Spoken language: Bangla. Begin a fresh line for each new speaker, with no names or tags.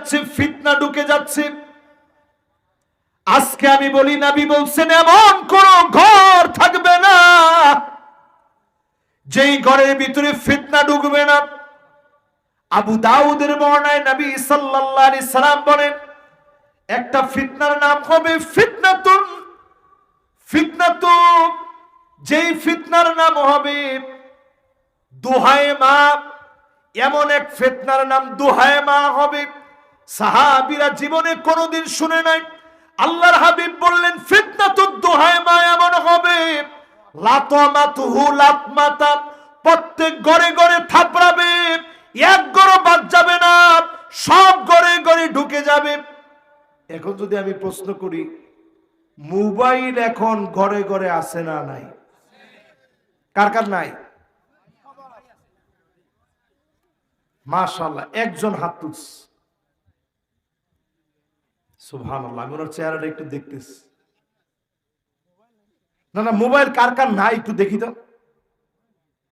যাচ্ছে, ফিতনা ঢুকে যাচ্ছে। আজকে আমি বলি, নবী বলছেন এমন কোন ঘর থাকবে না যেই ঘরের ভিতরে ফিতনা ঢুকবে না। আবু দাউদের বর্ণনায় নবী সাল্লাল্লাহু আলাইহি সাল্লাম বলেন, একটা ফিতনার নাম হবে ফিতনাতুন, ফিতনাতুন, যেই ফিতনার নাম হবে দুহায়ে মা। এমন এক ফিতনার নাম দুহায়ে মা হবে, সাহাবীরা জীবনে কোনোদিন শুনে নাই। আল্লাহর হাবিব বললেন ফিতনাতুদ দুহায়ে মা এমন হবে, লাতমাতুহু লাতমাতা, প্রত্যেক ঘরে ঘরে থাপড়াবে, এক ঘরও বাদ যাবে না, সব ঘরে ঘরে ঢুকে যাবে। এখন যদি আমি প্রশ্ন করি, মোবাইল এখন ঘরে ঘরে আছে না নাই? কার কার নাই? মাশাআল্লাহ, একজন হাত তুলছে। সুবহানাল্লাহ, আমি ওর চেহারাটা একটু দেখতেছি। না না, মোবাইল কার কার নাই একটু দেখি তো।